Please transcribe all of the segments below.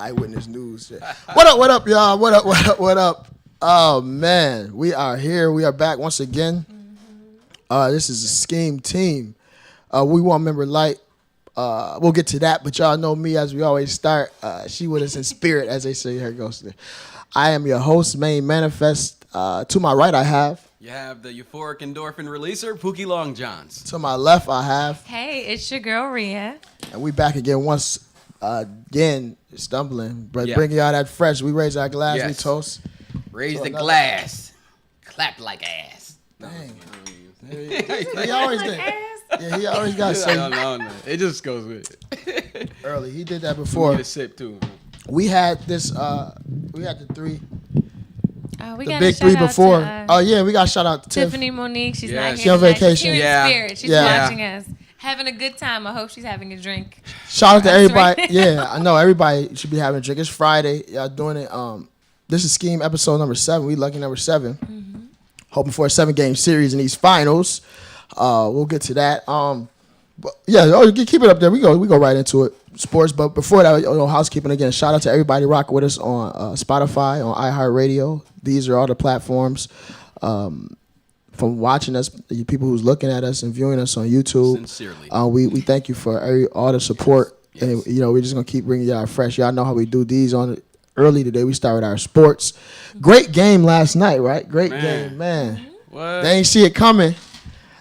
eyewitness news. What up, y'all? What up? Oh, man. We are here. We are back once again. This is a SKEAM team. We want member light. We'll get to that, but y'all know me as we always start. She with us in spirit, as they say. Here goes. I am your host, Main Manifest. To my right, I have. You have the euphoric endorphin releaser, Pookie Long Johns. To my left, I have. Hey, it's your girl, Rhea. And we back again once again, stumbling, but bringing y'all that fresh. We raise our glass, we toast. Raise the glass. Clap like ass. Dang. He always did. Yeah, he always got to say. No. It just goes with it. Early. He did that before. Need a sip, too. We had this, we had the three. We the got big three before. To, we got to shout out to Tiffany Monique. She's not here. She's on vacation. She's here in spirit. She's Yeah. watching us. Having a good time. I hope she's having a drink. Shout out to everybody. Yeah, I know everybody should be having a drink. It's Friday. Y'all doing it. This is SKEAM episode number 7. We lucky number 7. Mm-hmm. Hoping for a 7-game series in these finals. We'll get to that. But yeah, keep it up there. We go right into it. Sports, but before that, housekeeping again. Shout out to everybody rocking with us on Spotify, on iHeartRadio. These are all the platforms. From watching us, the people who's looking at us and viewing us on YouTube. Sincerely, we thank you for all the support. Yes. And we're just gonna keep bringing y'all fresh. Y'all know how we do these on early today. We start with our sports. Great game last night, right? Great game, man. What? They ain't see it coming.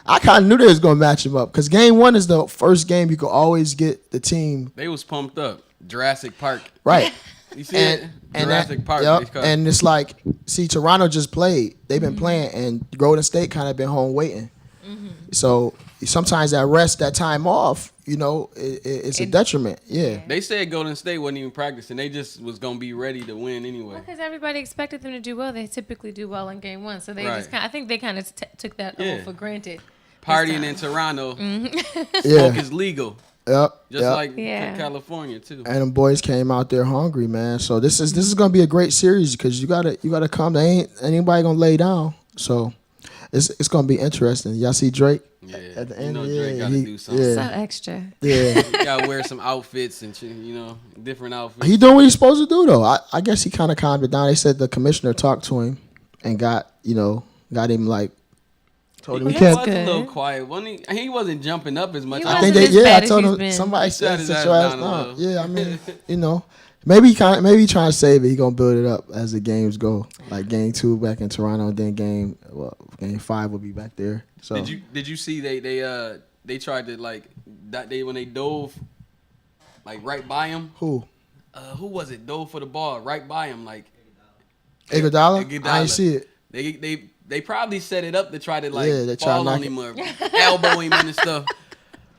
I kind of knew they was going to match him up because game 1 is the first game you could always get the team. They was pumped up. Jurassic Park. Right. You see it? Jurassic Park. Yep. And it's like, see, Toronto just played. They've been playing, and Golden State kind of been home waiting. Mm-hmm. So sometimes that rest, that time off, it's a detriment. Yeah. They said Golden State wasn't even practicing. They just was going to be ready to win anyway. Because everybody expected them to do well. They typically do well in game 1. So they I think they kind of took that for granted. Partying in Toronto, smoke is legal. Yep. Just like California too. And them boys came out there hungry, man. So this is gonna be a great series because you gotta come. They ain't anybody gonna lay down. So it's gonna be interesting. Y'all see Drake? Yeah. At the end, Drake gotta do something. So extra. Yeah. He gotta wear some outfits and different outfits. He doing what he's supposed to do though. I guess he kind of calmed it down. They said the commissioner talked to him and got him like. He was a little quiet. He wasn't jumping up as much. I think I told him somebody said sit your ass down. Yeah, I mean, maybe he trying to save it. He gonna build it up as the games go. Like game 2 back in Toronto, and then game 5 will be back there. So did you see they tried to when they dove right by him? Who was it? Dove for the ball right by him Iguodala? I didn't see it. They probably set it up to try to fall on him or elbow him and stuff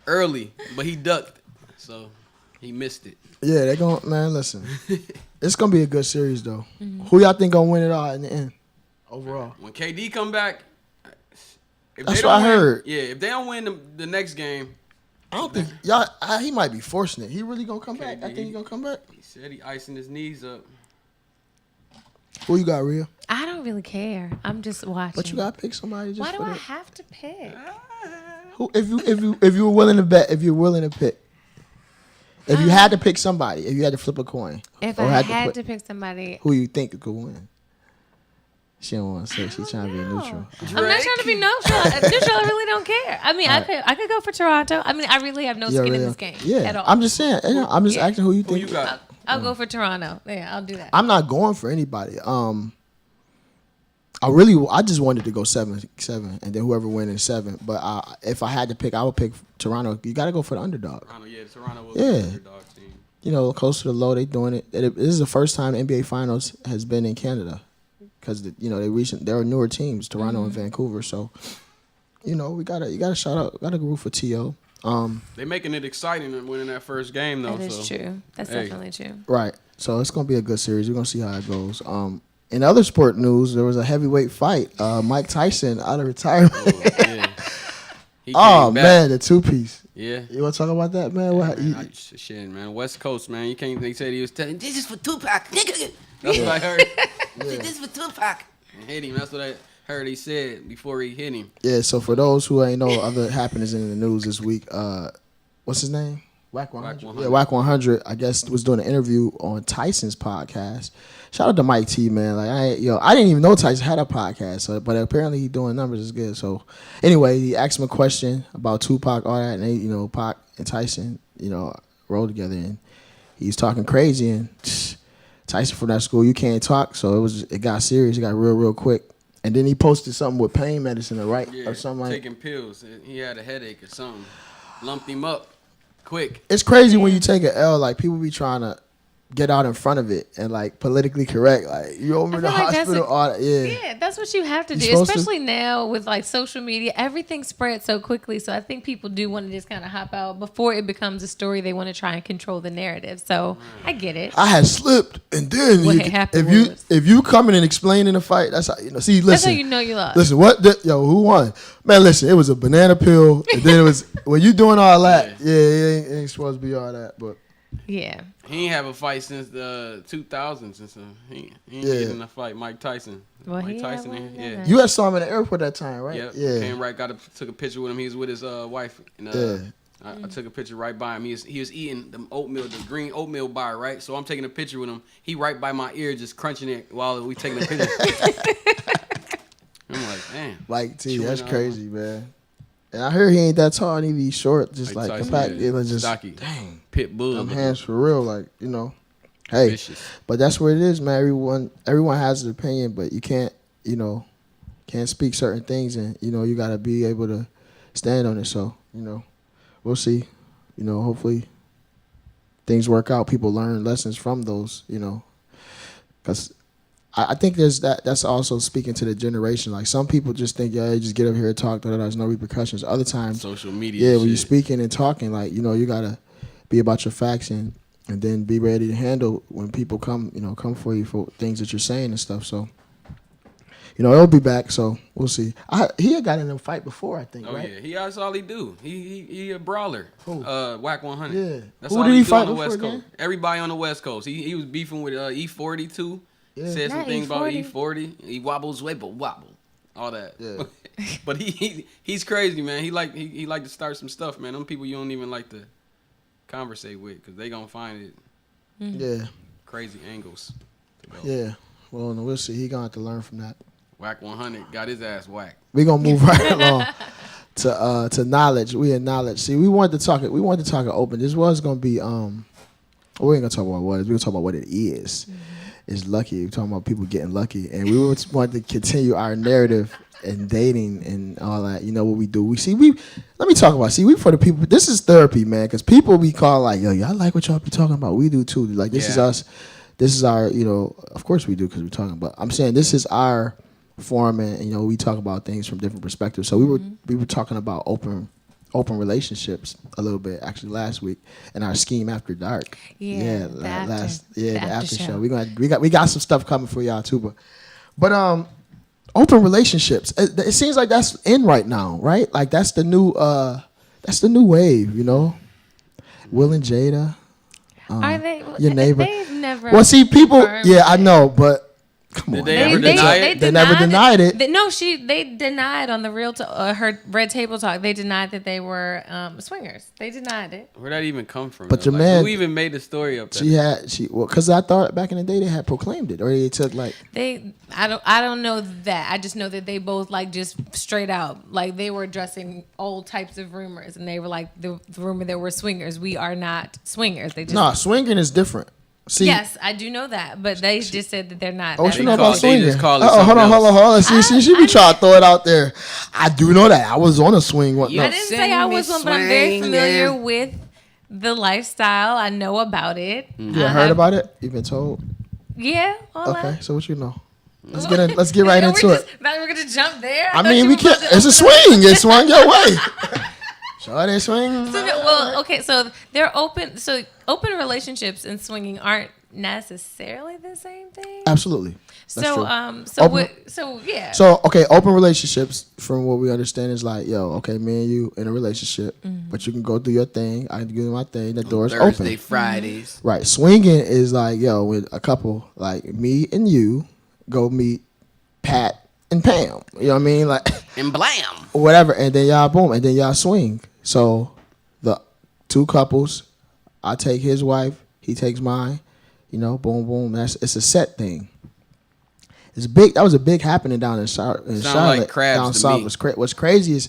early, but he ducked, so he missed it. Yeah, they going listen. It's gonna be a good series though. Mm-hmm. Who y'all think gonna win it all in the end? Overall, when KD come back, that's what I heard. Yeah, if they don't win the next game, I don't think y'all. He might be forcing it. He really gonna come back? I think he gonna come back. He said he icing his knees up. Who you got, Rhea? I don't really care. I'm just watching. But you gotta pick somebody. Why do I have to pick? Who? If you were willing to bet, if you're willing to pick, if you had to pick somebody, if you had to flip a coin, if I had to pick somebody, who you think could win? She don't want to say. She's trying to be neutral. I'm not trying to be neutral. I really don't care. I mean, I could go for Toronto. I mean, I really have no skin in this game at all. I'm just saying. I'm just asking who you think. Who you got? I'll go for Toronto. Yeah, I'll do that. I'm not going for anybody. I just wanted to go 7-7, and then whoever win in 7. But if I had to pick, I would pick Toronto. You got to go for the underdog. Toronto was the underdog team. Close to the low, they doing it. This is the first time the NBA Finals has been in Canada because there are newer teams, Toronto and Vancouver. So you gotta shout out, gotta root for T.O. They making it exciting and winning that first game though. That is true. That's definitely true. Right. So it's gonna be a good series. We're gonna see how it goes. In other sport news, there was a heavyweight fight. Mike Tyson out of retirement. Man, the 2-piece. Yeah. You want to talk about that, man? Shit, man. West Coast, man. You can't. They said he was telling. This is for Tupac. That's what I heard. This is for Tupac. And hit him. That's what I heard he said before he hit him. Yeah. So for those who ain't know other happenings in the news this week, what's his name? Whack 100. 100. Yeah, Whack 100. I guess was doing an interview on Tyson's podcast. Shout out to Mike T, man. Like I didn't even know Tyson had a podcast, but apparently he doing numbers is good. So anyway, he asked him a question about Tupac, all that, and they, Pac and Tyson, rolled together, and he's talking crazy, and Tyson from that school, you can't talk, so it got serious, it got real quick, and then he posted something with pain medicine, or something like taking pills. He had a headache or something, lumped him up quick. It's crazy when you take an L, like people be trying to get out in front of it and like politically correct, like you over in the hospital, all that. Yeah, that's what you have to do, especially now with like social media. Everything spreads so quickly, so I think people do want to just kind of hop out before it becomes a story. They want to try and control the narrative. So I get it. I had slipped, and then if you come in and explain in a fight, that's how See, listen, that's how you know you lost. Listen, who won? Man, listen, it was a banana pill, and then it was when you doing all that. Yeah, it ain't supposed to be all that, but. Yeah. He ain't have a fight since the 2000s and stuff. He ain't getting in a fight. Mike Tyson. Well, Mike Tyson, yeah. You had saw him in the airport that time, right? Yep. Yeah. Came right, took a picture with him. He was with his wife. And, I took a picture right by him. He was eating the oatmeal, the green oatmeal bar, right? So I'm taking a picture with him. He right by my ear, just crunching it while we taking a picture. I'm like, man. Mike T, that's crazy, man. And I heard he ain't that tall and he be short, just like compact. It was just stocky. Dang. Pit bull. Them hands for real, like, Hey, vicious. But that's what it is, man. Everyone has an opinion, but you can't speak certain things, and you gotta be able to stand on it. So, we'll see. Hopefully things work out. People learn lessons from those, because I think that's also speaking to the generation. Like some people just think, you just get up here and talk, there's no repercussions. Other times, social media. Yeah, when you're speaking and talking, like, you gotta be about your facts and then be ready to handle when people come for you for things that you're saying and stuff. So, it'll be back. So we'll see. He had got in a fight before, I think. Oh right? Yeah, that's all he do. He a brawler. Who? Whack 100. Yeah. That's Who all did he do fight on the before West again? Coast. Everybody on the West Coast. He was beefing with E40 too. Yeah. Said some things about E40. He wobbles, wobble, all that. Yeah. But he's crazy, man. He like to start some stuff, man. Them people you don't even like to conversate with because they gonna find it. Yeah. Crazy angles. Yeah. Well, we'll see. He gonna have to learn from that. Whack 100 got his ass whacked. We gonna move right along to knowledge. We in knowledge. See, we wanted to talk open. This was gonna be we ain't gonna talk about what it is. We're gonna talk about what it is. Mm-hmm. It's lucky. We're talking about people getting lucky, and we wanted to continue our narrative and dating and all that. You know what we do? Let me talk about. See, we for the people. This is therapy, man. Because people we call like, yo, I like what y'all be talking about. We do too. Like this is us. This is our. Of course we do because we're talking about. I'm saying this is our forum, and we talk about things from different perspectives. So we were talking about open relationships a little bit actually last week in our SKEAM After Dark. The after show. We got some stuff coming for y'all too, but open relationships. It seems like that's in right now, right? Like that's the new wave, Will and Jada. Are they your neighbor? They've never. Well, see, people. Yeah, I know, but. Come on. Did they ever deny it? They never denied it. They denied on the her Red Table Talk. They denied that they were swingers. They denied it. Where'd that even come from? But your man, who even made the story up? Because I thought back in the day they had proclaimed it, or they took like. I don't know that. I just know that they both like just straight out like they were addressing old types of rumors, and they were like the rumor that we're swingers. We are not swingers. Swinging is different. See, yes, I do know that, but they just said that they're not. Oh, you know about swinging? Hold on. See, she be trying to throw it out there. I do know that. I was on a swing one. I didn't say I was one, but I'm very familiar with the lifestyle. I know about it. You heard about it? You've been told? Yeah. Okay, so what you know? Let's get right into it. We're gonna jump there. I mean, we can't. It's a swing. It's swung your way. So they swing. So they're open. So open relationships and swinging aren't necessarily the same thing. Absolutely. That's true. So open relationships, from what we understand, is like, me and you in a relationship, but you can go do your thing. I can do my thing. The door's open. Thursday, Fridays. Right. Swinging is like, with a couple, like me and you, go meet Pat and Pam. You know what I mean? Like and blam. Whatever, and then y'all boom, and then y'all swing. So the two couples I take his wife, he takes mine. You know, boom, boom. It's a set thing. It's big. That was a big happening down in Charlotte. Like crabs down to south. me. What's crazy is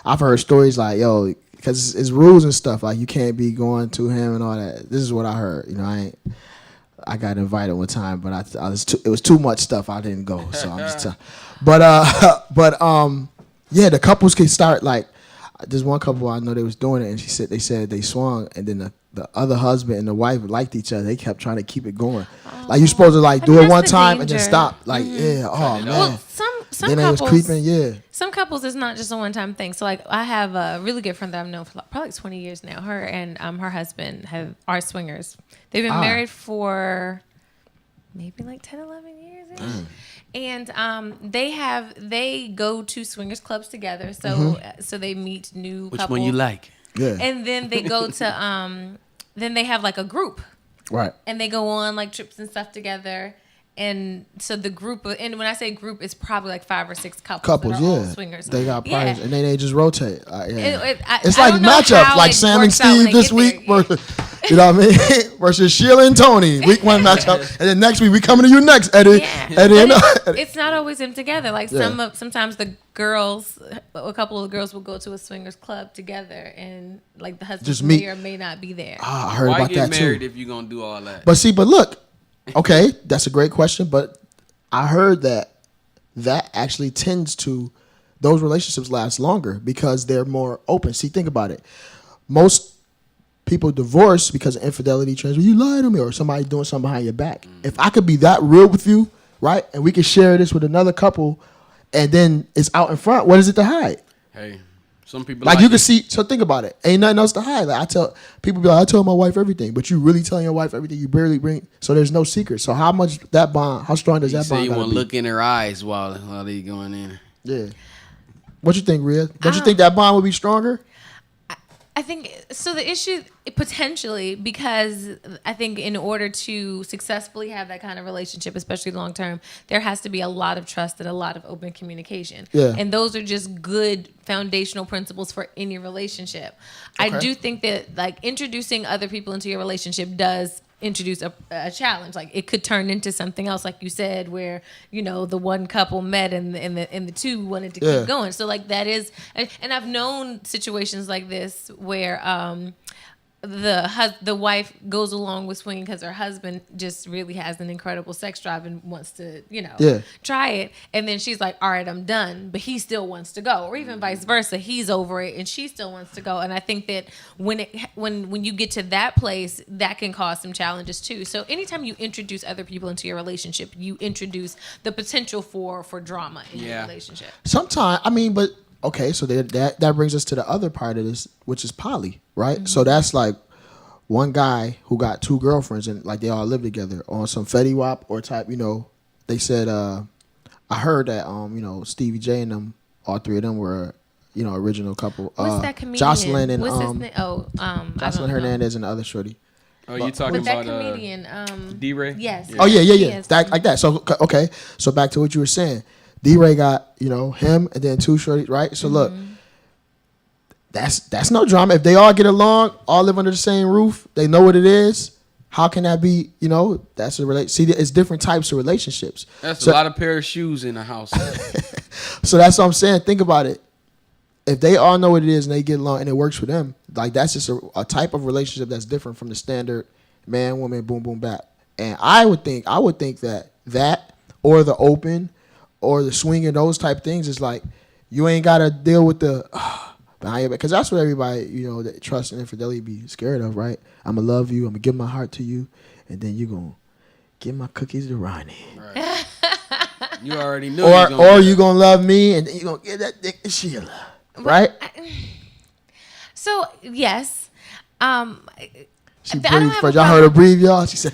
I've heard stories like, yo, because it's rules and stuff. Like you can't be going to him and all that. This is what I heard. You know, I got invited one time, but it was too much stuff. I didn't go, so I'm just telling. Yeah, the couples can start like. There's one couple I know they was doing it, and they said they swung, and then the other husband and the wife liked each other. They kept trying to keep it going. Like you're supposed to like do it one time and then stop. Like yeah, oh man. Well, some then couples, they was creeping, yeah. Some couples is not just a one-time thing. So like I have a really good friend that I've known for probably 20 years now. Her and her husband are swingers. They've been married for maybe like 10, 11 years. And they go to swingers clubs together. So so they meet new couples. Which one you like? Yeah. And then they go to then they have like a group. Right. And they go on like trips and stuff together. And so the group, and when I say group, it's probably like 5 or 6 couples that are all swingers. They got partners, and then they just rotate. It's I like matchup, like Sam and Steve this week, versus, you know what I mean, versus Sheila and Tony. Week 1 matchup, and then next week we coming to you next, Eddie. Yeah. Eddie, it's not always them together. Like sometimes the girls, a couple of the girls will go to a swingers club together, and like the husband may or may not be there. I heard about that too. Why get married if you're gonna do all that? But look. Okay, that's a great question, but I heard that actually tends to those relationships last longer because they're more open. See, think about it. Most people divorce because of infidelity, you lied to me, or somebody doing something behind your back. If I could be that real with you, right, and we could share this with another couple, and then it's out in front, what is it to hide? Hey. Some people like you can see. So think about it. Ain't nothing else to hide. Like I tell people, be like, I tell my wife everything, but you really telling your wife everything. You barely bring. So there's no secret. So how much that bond? How strong does that bond? You want to look in her eyes while they going in. Yeah. What you think, Rhea? Don't you think that bond would be stronger? I think so. The issue potentially because I think in order to successfully have that kind of relationship, especially long term, there has to be a lot of trust and a lot of open communication. Yeah. And those are just good foundational principles for any relationship. Okay. I do think that like introducing other people into your relationship does introduce a challenge. Like it could turn into something else, like you said, where the one couple met and the two wanted to keep going. So like that is, and I've known situations like this where the wife goes along with swinging because her husband just really has an incredible sex drive and wants to try it, and then she's like, all right, I'm done, but he still wants to go, or even vice versa, he's over it and she still wants to go. And I think that when you get to that place, that can cause some challenges too. So anytime you introduce other people into your relationship, you introduce the potential for drama in your relationship. Sometimes, but okay, so that brings us to the other part of this, which is poly, right? Mm-hmm. So that's like one guy who got 2 girlfriends and like they all live together on some Fetty Wap or type, they said, I heard that, Stevie J and them, all 3 of them were, original couple. What's that comedian? Jocelyn and, what's his name? Jocelyn Hernandez and the other shorty. Oh, you talking about that comedian? D-Ray? Yes. Oh yeah. Like that. So okay. So back to what you were saying. D-Ray got, him and then 2 shorties, right? So look, that's no drama. If they all get along, all live under the same roof, they know what it is. How can that be, that's a See, it's different types of relationships. That's a lot of pair of shoes in a house. So that's what I'm saying. Think about it. If they all know what it is and they get along and it works for them, like that's just a type of relationship that's different from the standard man, woman, boom, boom, bap. And I would think that or the open or the swinging, those type things is like you ain't got to deal with the behind because that's what everybody that trust and infidelity be scared of, right? I'm gonna love you, I'm gonna give my heart to you, and then you gonna give my cookies to Ronnie. Right. You already knew. Or you gonna love me, and then you gonna give that dick to Sheila, right? So yes, she breathed first. Y'all heard her breathe, y'all. She said.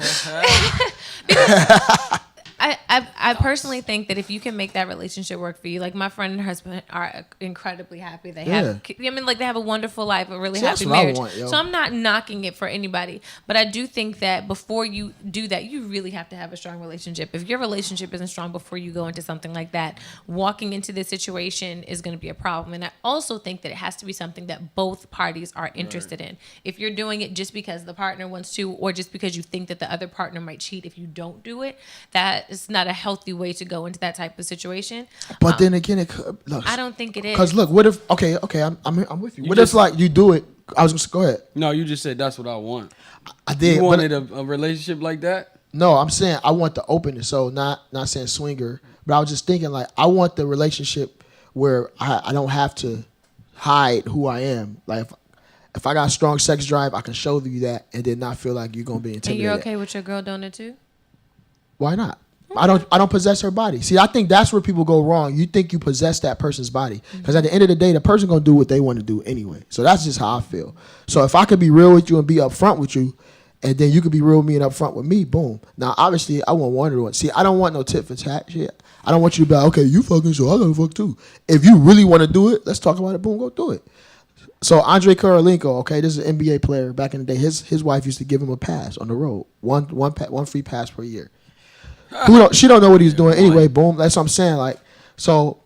I I personally think that if you can make that relationship work for you, like my friend and her husband are incredibly happy. They have, I mean, like they have a wonderful life, a really happy marriage. So I'm not knocking it for anybody, but I do think that before you do that, you really have to have a strong relationship. If your relationship isn't strong before you go into something like that, walking into this situation is going to be a problem. And I also think that it has to be something that both parties are interested in. If you're doing it just because the partner wants to, or just because you think that the other partner might cheat if you don't do it, that is not a healthy way to go into that type of situation. But then again, it could, look, I don't think it is. Because look, what if? Okay, I'm with you. What if like you do it? I was just go ahead. No, you just said that's what I want. I did. You wanted a relationship like that? No, I'm saying I want the openness. So not saying swinger, but I was just thinking like I want the relationship where I don't have to hide who I am. Like if I got a strong sex drive, I can show you that and then not feel like you're gonna be intimidated. And you're okay with your girl doing it too? Why not? I don't possess her body. See, I think that's where people go wrong. You think you possess that person's body. Because at the end of the day, the person going to do what they want to do anyway. So that's just how I feel. So if I could be real with you and be upfront with you, and then you could be real with me and upfront with me, boom. Now, obviously, I want one or one. See, I don't want no tit for tat shit. I don't want you to be like, okay, you fucking, so I got to fuck too. If you really want to do it, let's talk about it. Boom, go do it. So Andre Kirilenko, okay, this is an NBA player back in the day. His wife used to give him a pass on the road. One free pass per year. She don't know what he's doing anyway. Boom. That's what I'm saying. Like, so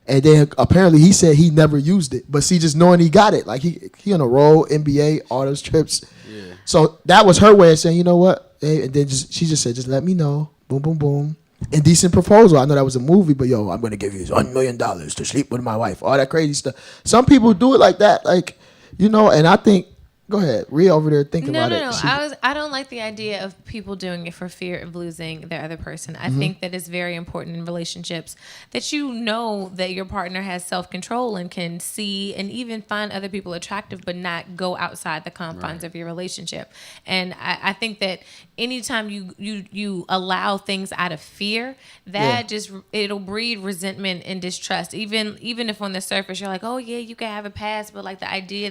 and then apparently he said he never used it, but see, just knowing he got it, like he on a roll, NBA, all those trips. Yeah. So that was her way of saying, you know what? Hey, and then she just said, just let me know. Boom, boom, boom. Indecent proposal. I know that was a movie, but yo, I'm gonna give you $1 million to sleep with my wife. All that crazy stuff. Some people do it like that, like, you know. And I think. Go ahead. Rhea over there thinking about it. No. I don't like the idea of people doing it for fear of losing their other person. I think that it's very important in relationships that you know that your partner has self-control and can see and even find other people attractive, but not go outside the confines of your relationship. And I think that anytime you allow things out of fear, that it'll breed resentment and distrust. Even if on the surface you're like, oh yeah, you can have a pass, but like the idea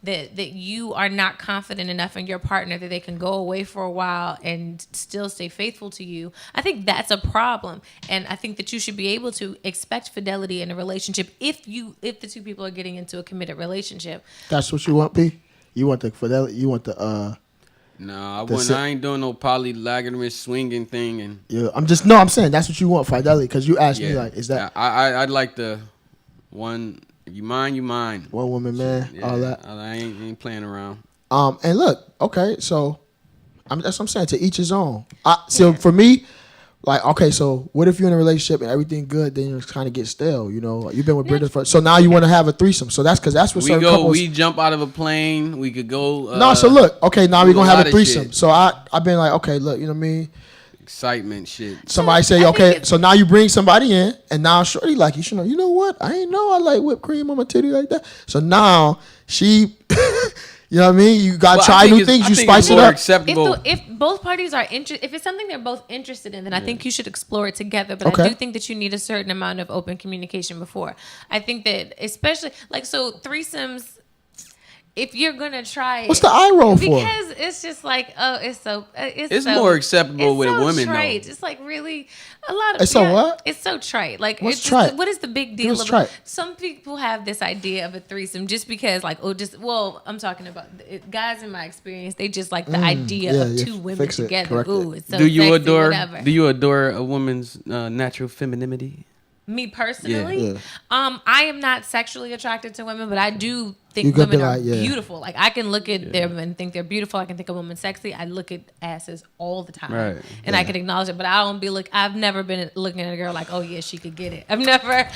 that you are not confident enough in your partner that they can go away for a while and still stay faithful to you, I think that's a problem. And I think that you should be able to expect fidelity in a relationship if the two people are getting into a committed relationship. That's what you want, P? You want the fidelity? You want the No, I ain't doing no polygamous swinging thing. And yeah, I'm saying that's what you want, fidelity, because you asked me like, is that? I'd like the one. If you mind. One woman, man, all that. I ain't playing around. And look, okay, so that's what I'm saying. To each his own. So for me, like, okay, so what if you're in a relationship and everything good, then you kind of get stale, you know? You've been with Britta so now you want to have a threesome. So that's what certain couples. We jump out of a plane. We could go. No, so look, okay, now we're gonna have a threesome. So I've been like, okay, look, you know what I mean? Excitement shit. Somebody say, okay, so now you bring somebody in, and now shorty like, you know what? I ain't know I like whipped cream on my titty like that. So now she, you know what I mean? You got to try new things. You spice it up. Acceptable. If both parties are interested, if it's something they're both interested in, then I think you should explore it together. But I do think that you need a certain amount of open communication before. I think that especially, like, so threesomes, if you're gonna try it, what's the eye roll for? Because it's just like, oh, it's more acceptable with women. Trite. Though. It's like really a lot of. It's so what? It's so trite. Like, what's trite? What is the big deal? Trite? Some people have this idea of a threesome just because, like, I'm talking about guys. In my experience, they just like the idea of two women together. Ooh, it's so sexy, whatever. Do you adore a woman's natural femininity? Me personally, I am not sexually attracted to women, but I do think women are beautiful. Like, I can look at them and think they're beautiful. I can think a woman sexy. I look at asses all the time, and I can acknowledge it. But I don't I've never been looking at a girl like, oh yeah, she could get it. I've never.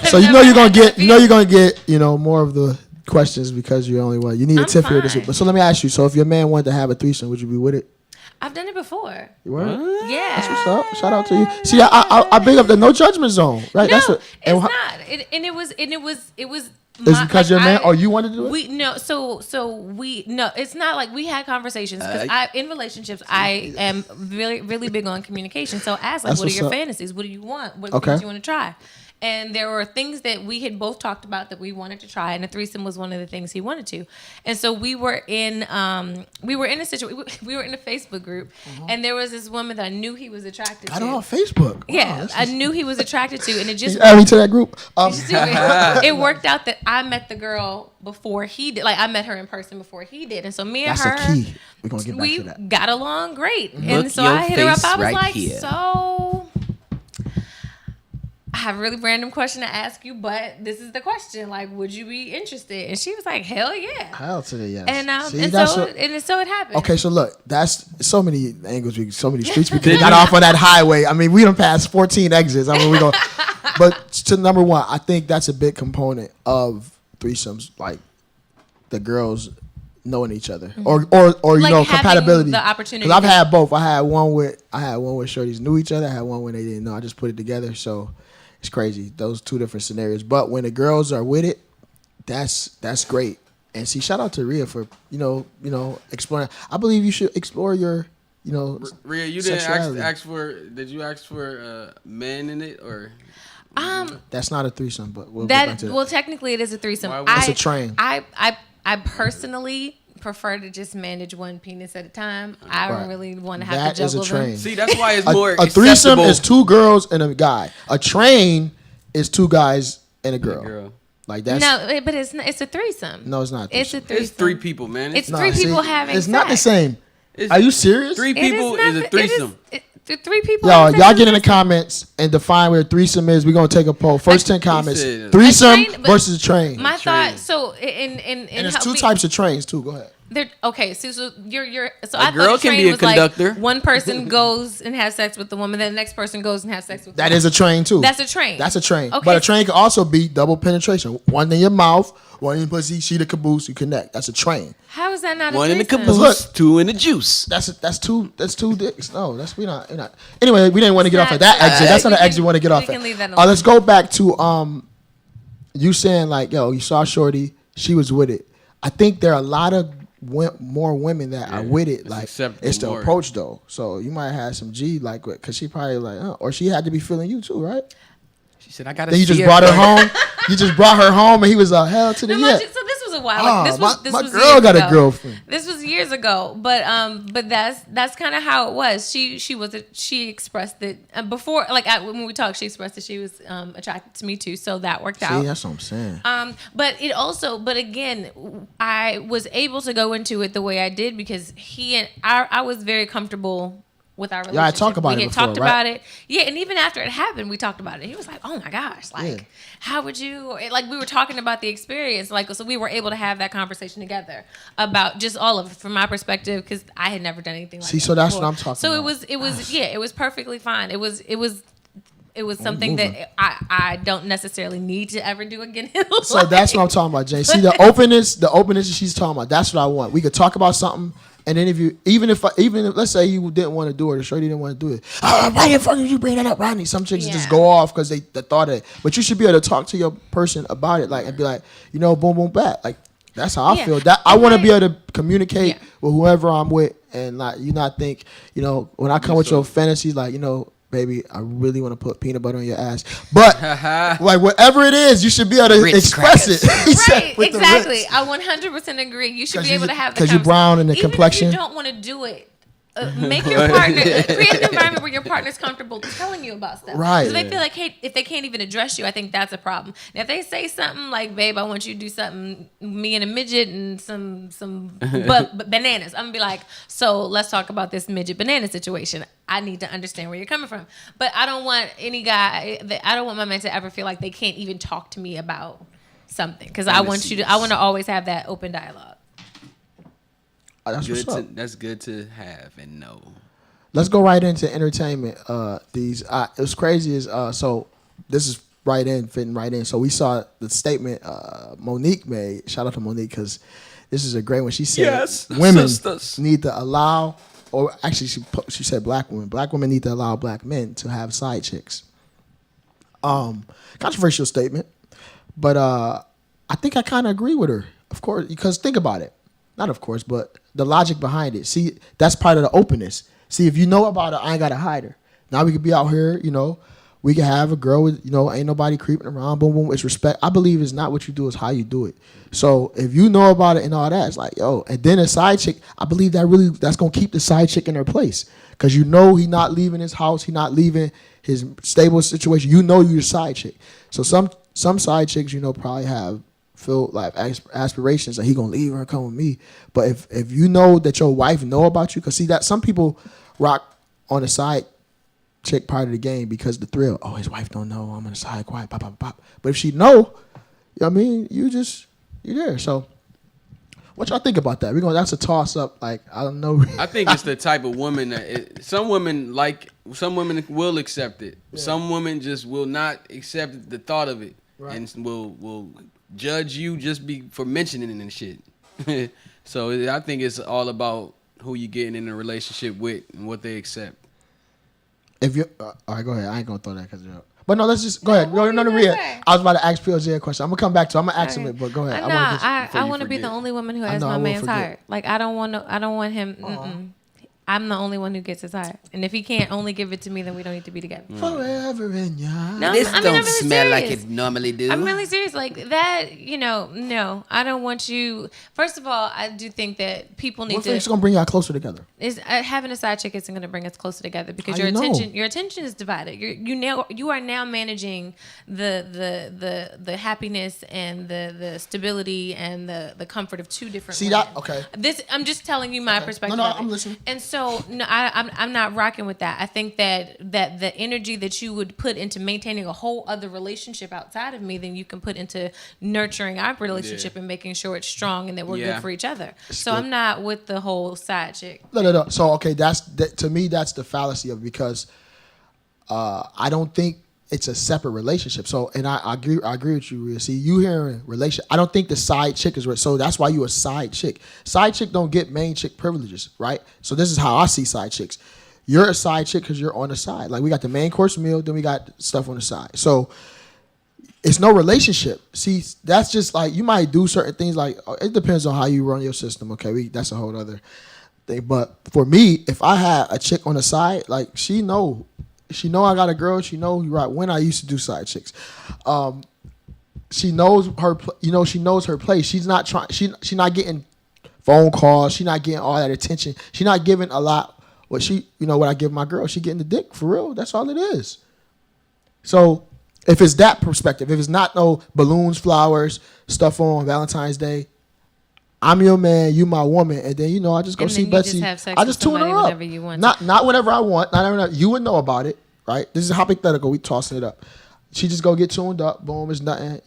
So you know you're gonna get more of the questions because you're the only one. You need a tip here this week. But so let me ask you. So if your man wanted to have a threesome, would you be with it? I've done it before. You were? Yeah. That's what's up. Shout out to you. See, I bring up the no judgment zone, right? No, it's not. It was. Is it because you're a man, or you wanted to do it? It's not like we had conversations because in relationships I am really really big on communication. So ask like, what are your fantasies? What do you want? What things you want to try? And there were things that we had both talked about that we wanted to try, and a threesome was one of the things he wanted to. And so we were in a situation. We were in a Facebook group, and there was this woman that I knew he was attracted to. I don't know, Facebook. Wow, yeah, I knew he was attracted to, and it just add me to that group. It worked out that I met the girl before he did. Like, I met her in person before he did, and so me and That's her, a key. We're gonna get back to that. got along great. Look And so your I hit her up. I was face like, here. so I have a really random question to ask you, but this is the question. Like, would you be interested? And she was like, hell yeah. Hell to the yes. And so it happened. Okay, so look, that's so many angles, so many streets we could got off on that highway. I mean, we done passed 14 exits. I mean, we go. But to number one, I think that's a big component of threesomes, like the girls knowing each other, or you Like know, having compatibility. the opportunity. Because I've had both. I had one where shorties knew each other. I had one when they didn't know. I just put it together. So it's crazy. Those two different scenarios. But when the girls are with it, that's great. And see, shout out to Rhea for you know exploring. I believe you should explore your Rhea, you didn't ask for. Did you ask for men in it or? That's not a threesome, but we'll get back to that. Well, technically, it is a threesome. It's a train. I personally prefer to just manage one penis at a time. I don't really want to have to juggle is a train. them. See, that's why it's more a threesome is two girls and a guy. A train is two guys and a girl. Like that's but it's a threesome. No, it's not. It's a threesome. It's three people, man. It's three people having It's sex. not the same. Are you serious? Three people is a threesome. The three people. Y'all get in the comments and define what a threesome is. We're gonna take a poll. First 10 comments. Threesome versus a train. My thought. So and there's two types of trains too. Go ahead. Okay, so you're so a I girl thought the can train be a was conductor. like one person goes and has sex with the woman, then the next person goes and has sex with. That is a train too. That's a train. That's a train. Okay. But a train can also be double penetration. One in your mouth, one in your pussy. She the caboose. You connect. That's a train. How is that not one a in the threesome? caboose, two in the juice? That's two dicks. No, we're not. Anyway, we didn't want to get off at that exit. That's not an exit we want to get off at. Leave that alone. Let's go back to you saying like, yo, you saw Shorty, she was with it. I think there are a lot of more women that are with it. Like it's the approach though. So you might have some G like, cause she probably like, or she had to be feeling you too, right? She said, "I got to." Then you just brought her home. You just brought her home, and he was hell to the yeah. So this was a while. This my was girl got a girlfriend. This was years ago, but that's kind of how it was. She expressed that before, like when we talked, she expressed that she was attracted to me too. So that worked out. See, that's what I'm saying. But again, I was able to go into it the way I did because I was very comfortable with our relationship. Yeah, I talked about it before, talked about it. Yeah, and even after it happened, we talked about it. He was like, "Oh my gosh, like, how would you?" Like, we were talking about the experience, like, so we were able to have that conversation together about just all of it from my perspective because I had never done anything like that. So that's what I'm talking about. So it was perfectly fine. It was something that I don't necessarily need to ever do again in life. So that's what I'm talking about, Jay. See the openness that she's talking about. That's what I want. We could talk about something. And then even if let's say you didn't want to do it or Shorty didn't want to do it, why the fuck did you bring that up, Rodney? Some chicks just go off because they thought of it. But you should be able to talk to your person about it, like and be like, boom, boom, back. Like that's how I feel. That I want to be able to communicate with whoever I'm with, and like you not think, when I come with your fantasies, like baby, I really want to put peanut butter on your ass. But like whatever it is, you should be able to express it. Right, exactly. I 100% agree. You should be able to have the conversation. Because you're brown in the complexion. Even if you don't want to do it, make your partner create an environment where your partner's comfortable telling you about stuff. Right. So they feel like, hey, if they can't even address you, I think that's a problem. Now, if they say something like, "Babe, I want you to do something, me and a midget and some bananas," I'm gonna be like, "So let's talk about this midget banana situation. I need to understand where you're coming from." But I don't want I don't want my man to ever feel like they can't even talk to me about something because I want to always have that open dialogue. That's what's up. That's good to have and know. Let's go right into entertainment. It was crazy so this is fitting right in. So we saw the statement Monique made. Shout out to Monique because this is a great one. She said women need to allow, or actually she said black women. Black women need to allow black men to have side chicks. Controversial statement, but I think I kind of agree with her. Of course, because think about it. Not of course, but the logic behind it. See, that's part of the openness. See, if you know about her, I ain't got to hide her. Now we could be out here, We can have a girl with, ain't nobody creeping around, boom, boom. It's respect. I believe it's not what you do, it's how you do it. So if you know about it and all that, it's like, yo, and then a side chick, I believe that's going to keep the side chick in her place. Because he not leaving his house, he not leaving his stable situation. You know you're a side chick. So some side chicks, probably feel like aspirations that he going to leave her and come with me. But if you know that your wife know about you, because see that some people rock on the side chick part of the game because the thrill. Oh, his wife don't know. I'm on the side, quiet, pop, pop, pop. But if she know, you know what I mean, you're there. So, what y'all think about that? That's a toss up. Like, I don't know. I think it's the type of woman that some women will accept it. Yeah. Some women just will not accept the thought of it, right. And will judge you just for mentioning it and shit. So I think it's all about who you getting in a relationship with and what they accept. If you, all right, go ahead. I ain't gonna throw that because you're. But no, let's just go ahead. No, Rhea. I was about to ask PLJ a question. I'm gonna come back to. I'm gonna ask him it, but go ahead. I want to be the only woman who has my man's heart. Like I don't want him. I'm the only one who gets his heart, and if he can't only give it to me, then we don't need to be together. Forever in your heart. No, this don't really smell serious. Like it normally do. I'm really serious. Like that, no, I don't want you. First of all, I do think that people need to. It's gonna bring y'all closer together. Is having a side chick isn't gonna bring us closer together because your attention is divided. You are now managing the happiness and the stability and the comfort of two different. See women. that? Okay. I'm just telling you my perspective. No, I'm listening. And so no, I'm not rocking with that. I think that the energy that you would put into maintaining a whole other relationship outside of me than you can put into nurturing our relationship and making sure it's strong and that we're good for each other. So I'm not with the whole side chick. No. So okay, to me that's the fallacy of it because I don't think it's a separate relationship. So and I agree with you, Rhea. See, you hearing relation. I don't think the side chick is so that's why you a side chick. Side chick don't get main chick privileges, right? So this is how I see side chicks. You're a side chick because you're on the side. Like we got the main course meal, then we got stuff on the side. So it's no relationship. See, that's just like you might do certain things. Like it depends on how you run your system. Okay, that's a whole other thing. But for me, if I had a chick on the side, like she know I got a girl. She know right when I used to do side chicks. She knows her. She knows her place. She's not trying. She not getting phone calls. She not getting all that attention. She not giving a lot. What I give my girl, she getting the dick for real. That's all it is. So if it's that perspective, if it's not no balloons, flowers, stuff on Valentine's Day, I'm your man, you my woman, and then I just go see Betsy. I just tune her up. Not whenever I want. You would know about it, right? This is hypothetical. We tossing it up. She just go get tuned up. Boom, it's nothing.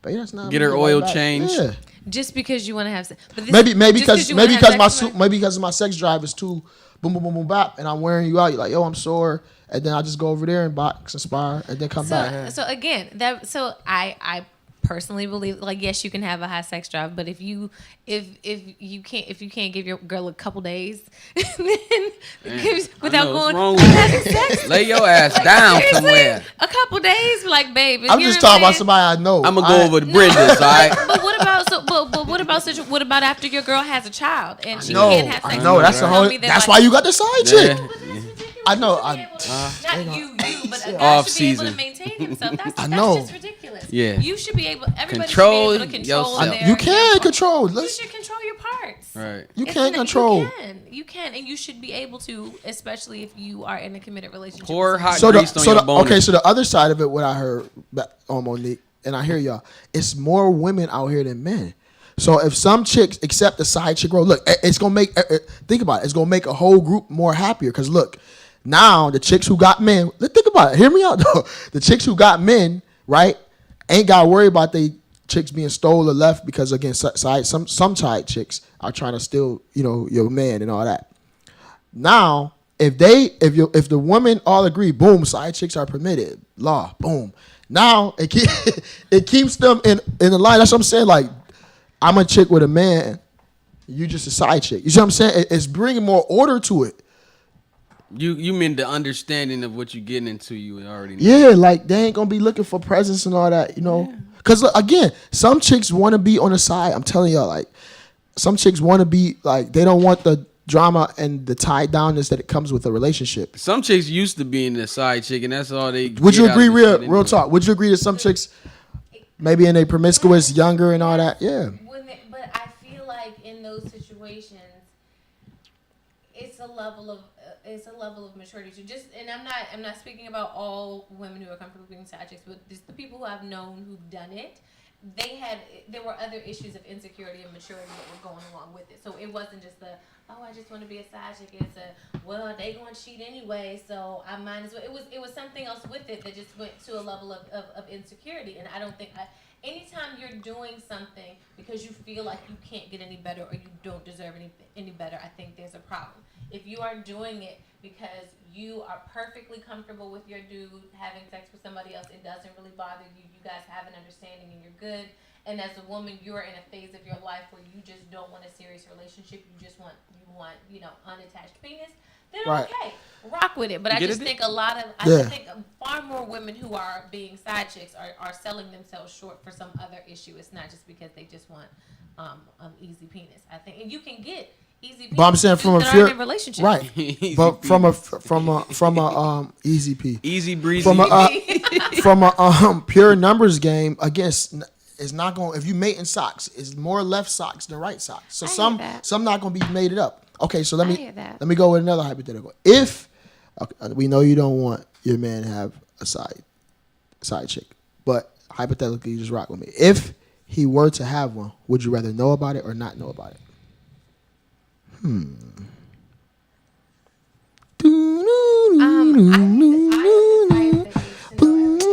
But that's not. Get her oil changed. Yeah. Just because you want to have sex. Maybe because my sex drive is too boom boom boom boom bop, and I'm wearing you out. You're like, yo, I'm sore, and then I just go over there and box, inspire, and then come back. So again, I personally believe, like, yes, you can have a high sex drive, but if you can't give your girl a couple days without going having sex, lay your ass down somewhere. A couple days, like, babe. I'm just talking about somebody I know. I'm gonna go over to Brenda's, all right? But what about after your girl has a child and she can't have sex? I know that's the whole. That's why you got the side chick. I know. Not you, but a guy off should be able season. to maintain himself. That's just ridiculous. Yeah. You should be able. Everybody should be able to control their. You can control. You should control your parts. Right. You can control. You can, and you should be able to, especially if you are in a committed relationship. Pour hot grease on your bonus. Okay, so the other side of it, what I heard on Monique, and I hear y'all, it's more women out here than men. So if some chicks accept the side chick role, look, it's gonna make. Think about it. It's gonna make a whole group more happier. Cause look, now the chicks who got men. Think about it. Hear me out though. The chicks who got men, right, ain't gotta worry about they chicks being stole or left because again, some side chicks are trying to steal, your man and all that. Now, if the women all agree, boom, side chicks are permitted, law, boom. Now it keeps them in the line. That's what I'm saying. Like, I'm a chick with a man, you just a side chick. You see what I'm saying? It's bringing more order to it. You mean the understanding of what you're getting into, you already know. Yeah, like they ain't gonna be looking for presents and all that, Yeah. Cause again, some chicks want to be on the side. I'm telling y'all, like some chicks want to be like they don't want the drama and the tie downness that it comes with a relationship. Some chicks used to being the side chick, and that's all they. Would you agree, real talk? Would you agree that some chicks, maybe in a promiscuous, younger and all that? Yeah. But I feel like in those situations, it's a level of maturity to just. And I'm not speaking about all women who are comfortable being side chicks, but just the people who I've known who've done it. There were other issues of insecurity and maturity that were going along with it. So it wasn't just I just want to be a side chick. It's they going to cheat anyway, so I might as well. It was something else with it that just went to a level of insecurity. And I don't think anytime you're doing something because you feel like you can't get any better or you don't deserve any better, I think there's a problem. If you are doing it because you are perfectly comfortable with your dude having sex with somebody else, it doesn't really bother you. You guys have an understanding and you're good. And as a woman, you're in a phase of your life where you just don't want a serious relationship. You just want unattached penis. Then okay, rock with it. But I just think I think far more women who are being side chicks are selling themselves short for some other issue. It's not just because they just want easy penis. I think, and you can get easy penis. But I'm saying from a pure relationship, right? But from a easy pee, easy breezy, from a pure numbers game against. It's not going. If you mate in socks, it's more left socks than right socks. So some not going to be mated up. Okay, so let me go with another hypothetical. If we know you don't want your man to have a side chick, but hypothetically, you just rock with me. If he were to have one, would you rather know about it or not know about it?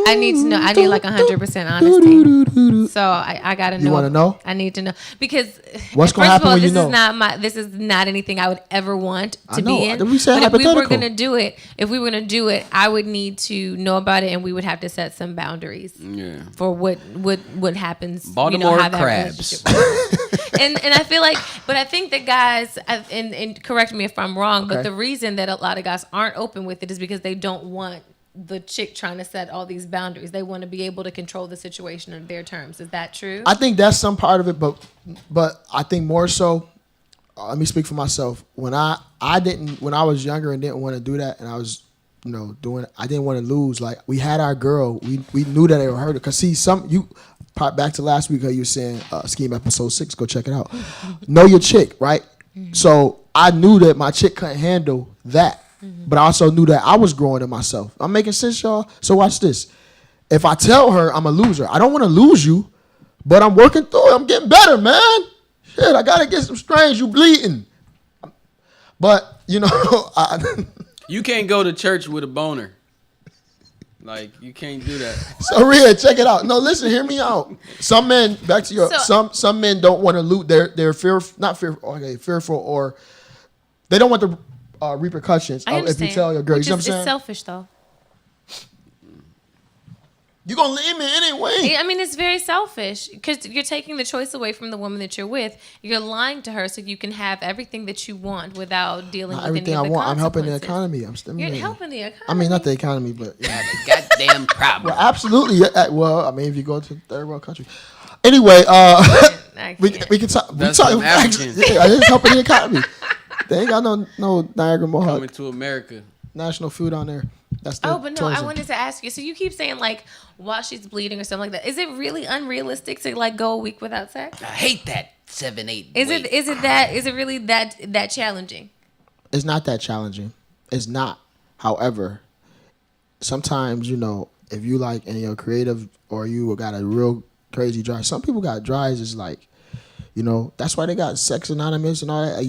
I need to know. I need like 100% honesty. So I gotta know. You want to know? I need to know because what's gonna happen when you know? This is not anything I would ever want to be in. But if we were gonna do it, I would need to know about it, and we would have to set some boundaries. Yeah. For what happens. Baltimore how that crabs. and I feel like, but I think that guys, and correct me if I'm wrong, but the reason that a lot of guys aren't open with it is because they don't want the chick trying to set all these boundaries. They want to be able to control the situation on their terms. Is that true? I think that's some part of it, but I think more so. Let me speak for myself. When I was younger and didn't want to do that, and I was, I didn't want to lose. Like we had our girl, we knew that it would hurt her. Cause see, you pop back to last week, how you were saying Scheme episode 6. Go check it out. Know your chick, right? Mm-hmm. So I knew that my chick couldn't handle that. But I also knew that I was growing in myself. I'm making sense, y'all? So watch this. If I tell her I'm a loser, I don't want to lose you, but I'm working through it. I'm getting better, man. Shit, I got to get some strains. You bleeding. But, you can't go to church with a boner. Like, you can't do that. So, Rhea, check it out. No, listen, hear me out. Some men, back to your, some men don't want to lose. They're fearful or they don't want the repercussions if you tell your girl. You know what I'm saying? It's selfish, though. You're going to leave me anyway. I mean, it's very selfish because you're taking the choice away from the woman that you're with. You're lying to her so you can have everything that you want without dealing with everything any of the I want. I'm helping the economy. I'm stimulating. You're helping the economy. I mean, not the economy, but the goddamn problem. Well, absolutely. Well, I mean, if you go to third world country. Anyway, we can talk. That's some Africans. Yeah, it's helping the economy. They ain't got no Niagara Mohawk. Coming to America. National food on there. That's the but no, tourism. I wanted to ask you. So you keep saying like while she's bleeding or something like that. Is it really unrealistic to like go a week without sex? I hate that 7-8. Is it really that challenging? It's not that challenging. It's not. However, sometimes if you like and you're creative or you got a real crazy drive. Some people got drives. It's like that's why they got Sex Anonymous and all that.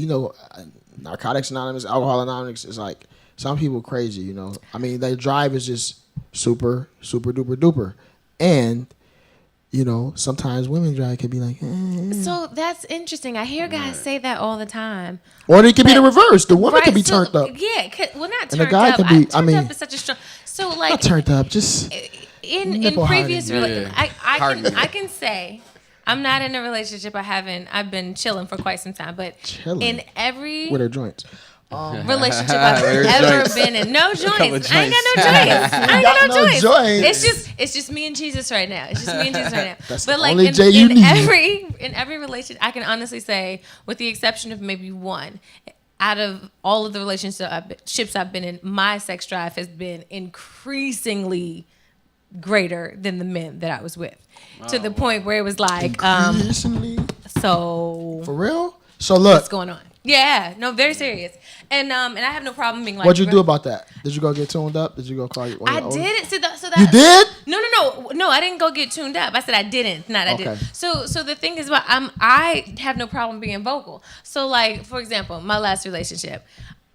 Narcotics Anonymous, Alcohol Anonymous. It's like some people crazy, I mean, their drive is just super, super duper duper. And, sometimes women's drive can be like, So that's interesting. I hear guys say that all the time. Or it could be the reverse. The woman could be turned up. Yeah. Well, not turned up. And the guy could be, turned up is such a strong. So like. Not turned up, just. In previous relationships, I can say. I'm not in a relationship. I've been chilling for quite some time, but in every with her joints. Relationship I've ever been in, no joints. I ain't got no joints. It's just me and Jesus right now. That's but the like only J you need. in every relationship, I can honestly say, with the exception of maybe one, out of all of the relationships I've been in, my sex drive has been increasingly greater than the men that I was with, to the point where it was like, so for real. So look, what's going on? Yeah, no, very serious. And I have no problem being like. What'd you do about that? Did you go get tuned up? Did you go call you? I didn't. So that you did? No. I didn't go get tuned up. I said I didn't. Not I did. So the thing is, I have no problem being vocal. So like, for example, my last relationship,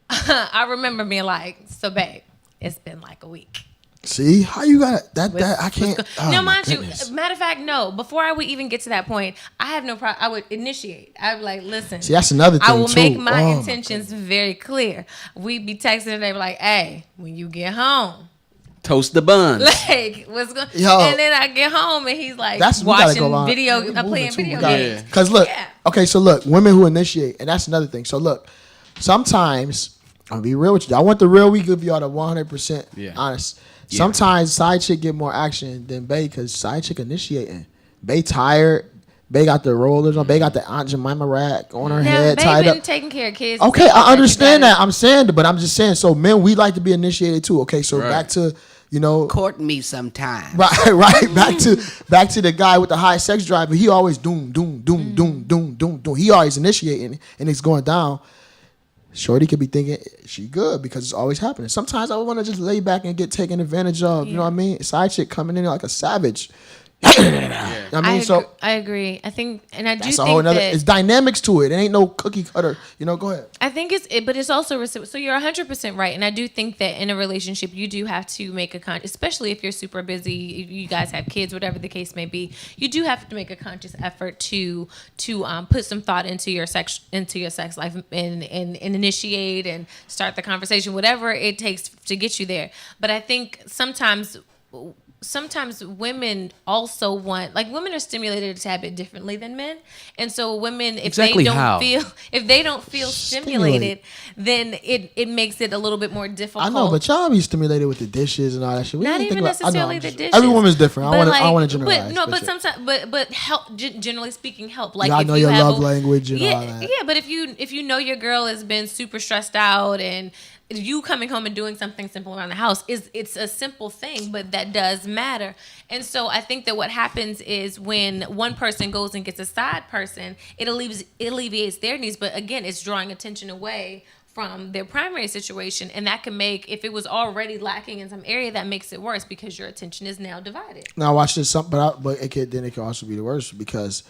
I remember being like, so babe, it's been like a week. See how you got that? I can't. No, mind you. Matter of fact, no. Before I would even get to that point, I have no problem. I would initiate. I would like, listen. See, that's another thing I will too. make my intentions very clear. We'd be texting and they were like, "Hey, when you get home, toast the buns." Like, what's going? And then I get home and he's like, watching video, playing video games. Because look, okay, so look, women who initiate, and that's another thing. So look, sometimes I'll be real with you. I want the real. We give y'all the 100% honest. Yeah. Sometimes side chick get more action than Bae because side chick initiating. Bae tired. Bae got the rollers on. Bae got the Aunt Jemima rack on her head tied up. Taking care of kids. Okay, I understand that. I'm saying, but I'm just saying. So men, we like to be initiated too. Okay, so back to court me sometime. Right. Back to the guy with the high sex drive. But he always doom. He always initiating and it's going down. Shorty could be thinking she good because it's always happening. Sometimes I want to just lay back and get taken advantage of. You know what I mean? Side chick coming in like a savage. I agree. I think, and I do think that it's dynamics to it. It ain't no cookie cutter. Go ahead. I think but it's also so you're 100% right, and I do think that in a relationship you do have to make especially if you're super busy, you guys have kids, whatever the case may be. You do have to make a conscious effort to put some thought into your sex life and initiate and start the conversation, whatever it takes to get you there. But I think sometimes women also want, like, women are stimulated a tad bit differently than men, and so women, if they don't feel stimulated, then it makes it a little bit more difficult. I know, but y'all be stimulated with the dishes and all that shit. Not even necessarily the dishes. Every woman's different. I want to generalize. But sometimes, but help. Generally speaking, help. Like, I know your love language and all that. Yeah, but if you know your girl has been super stressed out and you coming home and doing something simple around the house it's a simple thing, but that does matter. And so I think that what happens is when one person goes and gets a side person, it alleviates their needs, but again, it's drawing attention away from their primary situation, and that can make, if it was already lacking in some area, that makes it worse because your attention is now divided. Now watch this, but it can also be the worst because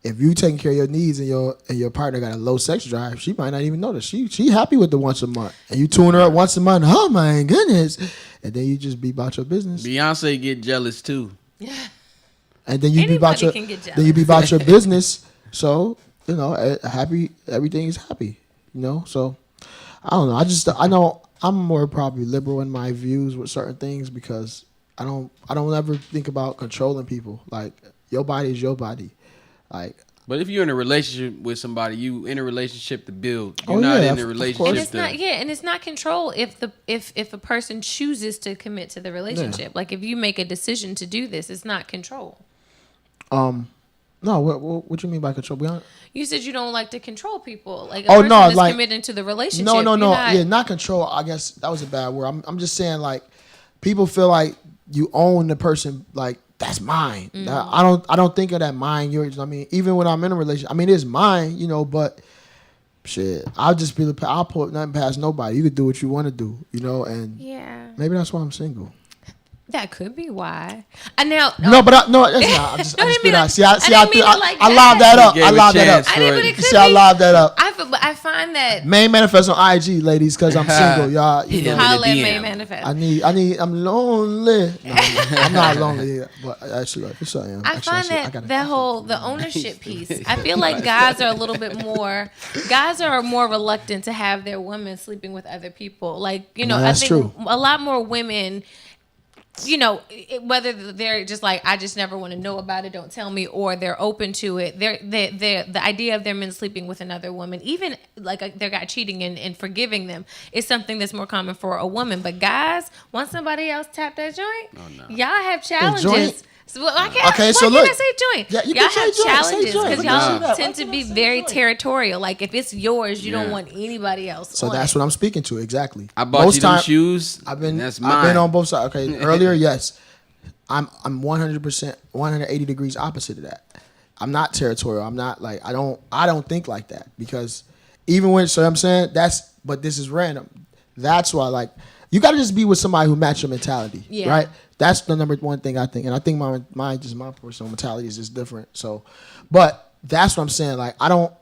if you taking care of your needs and your partner got a low sex drive, she might not even notice. She happy with the once a month, and you tune her up once a month. Oh my goodness! And then you just be about your business. Beyonce get jealous too. Yeah. And then you be about your business. So happy. Everything is happy. So I don't know. I know I'm more probably liberal in my views with certain things because I don't ever think about controlling people. Like, your body is your body. Like, but if you're in a relationship with somebody, you in a relationship to build. You're not in a relationship. And it's not control if a person chooses to commit to the relationship. Like, if you make a decision to do this, it's not control. No, what you mean by control? You said you don't like to control people. Like, a person is committing to the relationship. No. Not control. I guess that was a bad word. I'm just saying, like, people feel like you own the person, like, that's mine. Mm-hmm. I don't think of that mine, yours. I mean, even when I'm in a relationship, I mean, it's mine, but shit, I'll put nothing past nobody. You could do what you want to do, and maybe that's why I'm single. That could be why. And now, no, but that's not. I just been out. I lobbed that up. I lobbed that up. I lobbed that up. I find that main manifest on IG, ladies, because I'm single, y'all. Holla at main manifest. I'm lonely. No, I'm not lonely, but actually, I am. I find that the ownership piece. I feel like guys are more reluctant to have their women sleeping with other people. Like, I think true. A lot more women. Whether they're just like, I just never want to know about it, don't tell me, or they're open to it. The idea of their men sleeping with another woman, even like their guy cheating and forgiving them, is something that's more common for a woman. But guys, once somebody else tap that joint, y'all have challenges So I can't. Okay, so why look. can't I say joint? Yeah, you y'all can say have joint. challenges because y'all tend to be very joint. territorial. Like if it's yours, you don't want anybody else. So that's what I'm speaking to exactly. I bought you them shoes. I've been on both sides. Okay, earlier, yes, I'm 100%, 180 degrees opposite of that. I'm not territorial. I'm not like I don't think like that because even when I'm saying but this is random. That's why like you got to just be with somebody who match your mentality, right? That's the number one thing I think, and I think my personal mentality is just different. So, but that's what I'm saying. Like I don't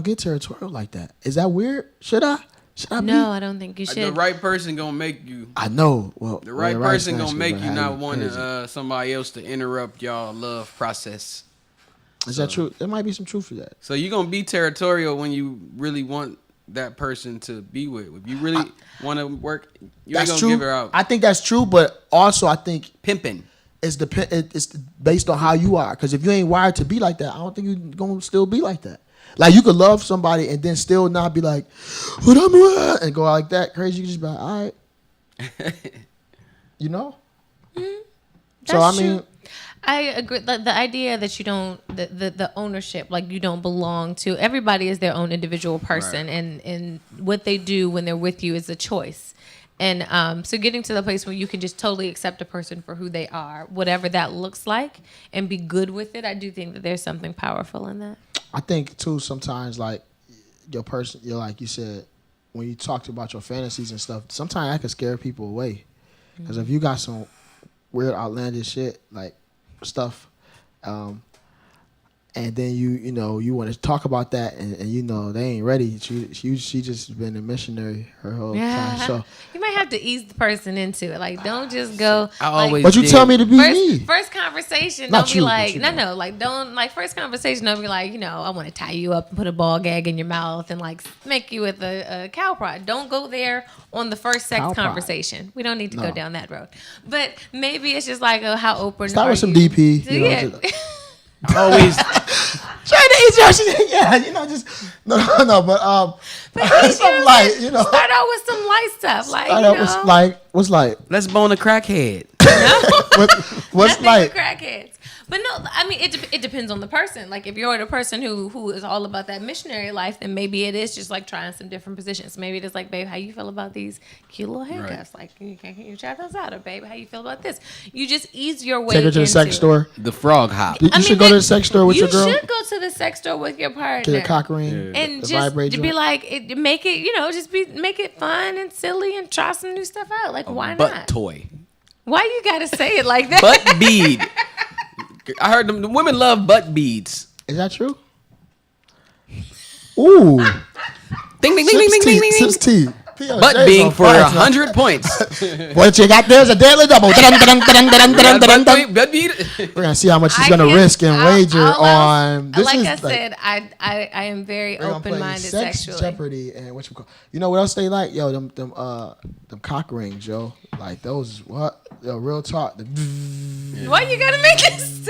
get territorial like that. Is that weird? Should I? No, I don't think you should. The right person gonna make you. I know. Well, the right person gonna make you not want somebody else to interrupt y'all love process. Is that true? There might be some truth to that. So you're gonna be territorial when you really want that person to be with. If you really want to work, you ain't gonna give her out. I think that's true, but also I think pimping. It's based on how you are. Because if you ain't wired to be like that, I don't think you're gonna still be like that. Like you could love somebody and then still not be like, what I'm with, and go out like that crazy. You just be like, all right, you know. Mm-hmm. So I mean, I agree. The idea that you don't the ownership, like you don't belong to everybody is their own individual person, right. and what they do when they're with you is a choice. And so getting to the place where you can just totally accept a person for who they are, whatever that looks like, and be good with it, I do think that there's something powerful in that. I think too sometimes like you're like you said when you talked about your fantasies and stuff. Sometimes that can scare people away because if you got some weird outlandish shit like stuff, and then you want to talk about that and they ain't ready. She just been a missionary her whole time. So you might have to ease the person into it. Like don't just go. But you tell me to be me. First conversation, Not don't you, be like no. Like don't like first conversation. Don't be like I want to tie you up and put a ball gag in your mouth and like smack you with a cow prod. Don't go there on the first sex conversation. We don't need to go down that road. But maybe it's just like how open. Start with some DP. Always trying to ease your just no, but something light, Start out with some light stuff, like what's light? Let's bone a crackhead. What's light? Crackheads. But no, I mean it depends on the person. Like if you're the person who is all about that missionary life, then maybe it is just like trying some different positions. Maybe it is like, babe, how you feel about these cute little haircuts? Like can you try those out? Or babe, how you feel about this? You just ease your way. Take her to the sex store. The frog hop. You should go to the sex store with your girl. You should go to the sex store with your partner. Get a cock ring and just to be like, make it, make it fun and silly and try some new stuff out. Like why not? Butt toy. Why you gotta say it like that? Butt bead. I heard the women love butt beads. Is that true? Ooh. Ding, ding, ding, ding, ding, ding, Sips tea. Butt being for 100 points. What you got there's a daily double. Butt bead. We're going to see how much she's going to risk and wager on. Like I said, I am very open-minded sexually. Jeopardy and what you call. You know what else they like? Yo, them cock rings, yo. Like those, what? Yo, real talk. Why you gotta make it sound?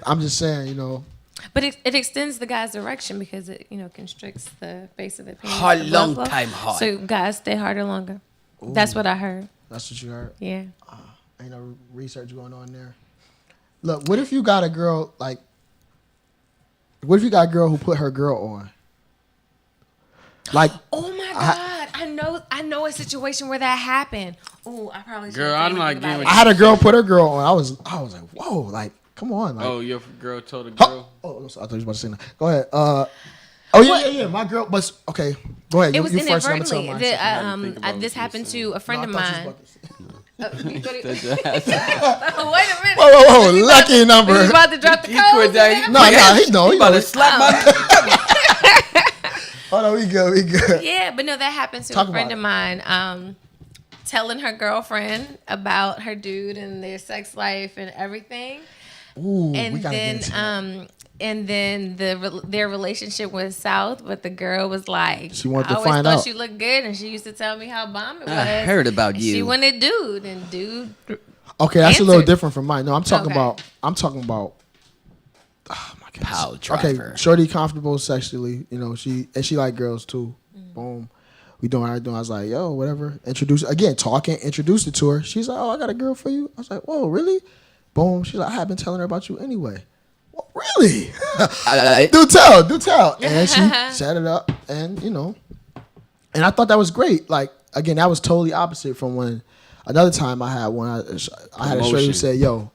I'm just saying, But it extends the guy's erection because it, constricts the base of the penis. Hard, long time hard. So guys stay harder longer. Ooh. That's what I heard. That's what you heard? Yeah. Ain't no research going on there. Look, what if you got a girl, what if you got a girl who put her girl on? Like, oh my God, I know a situation where that happened. Oh, I probably should. Girl, I'm not getting. I had a girl put her girl on. I was like, whoa, like, come on. Like, your girl told a girl. Oh, I thought you was about to say that. Go ahead. Yeah. My girl, but okay. Go ahead. It was inadvertently. This happened to a friend of mine. Wait a minute. Whoa. Lucky number. You about to drop the code? No, he about to slap my. Oh no, we good. Yeah, but no, that happened to a friend of mine. Telling her girlfriend about her dude and their sex life and everything. Ooh, and then their relationship went south, but the girl was like, she wanted to find out. I always thought she looked good, and she used to tell me how bomb it was. I heard about you. She wanted dude, and dude. Okay, that's a little different from mine. No, I'm talking about. Oh my God. Power driver. Okay, shorty comfortable sexually. She like girls too. Mm-hmm. Boom. we doing what I doing. I was like, yo, whatever. Introduced it to her. She's like, oh, I got a girl for you. I was like, whoa, really? Boom. She's like, I have been telling her about you anyway. Well, really? Do tell. And she set it up, and and I thought that was great. Like, again, that was totally opposite from when another time I had one. I had a shorty who said, yo,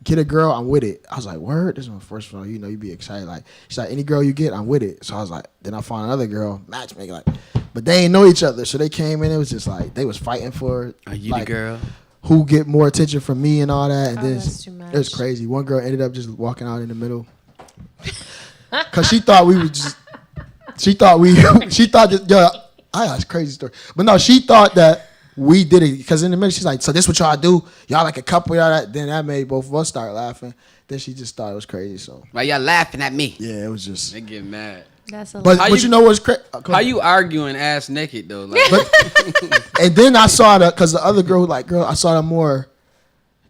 get a girl, I'm with it. I was like, word? This is my first one. You be excited. Like, she's like, any girl you get, I'm with it. So I was like, then I found another girl, matchmaking, like, but they ain't know each other. So they came in, it was just like, they was fighting for, are you like, the girl? Who get more attention from me and all that. And then that's too much. It was crazy. One girl ended up just walking out in the middle. Cause she thought we would just, she thought that, that's a crazy story. But no, she thought that we did it, because in the middle she's like, so this what y'all do? Y'all like a couple, y'all that? Then that made both of us start laughing. Then she just thought it was crazy. So why y'all laughing at me? yeah, it was just. They get mad. That's a But lot. you know what's crazy? How you arguing ass naked though? Like, And then I saw because the other girl, I saw the more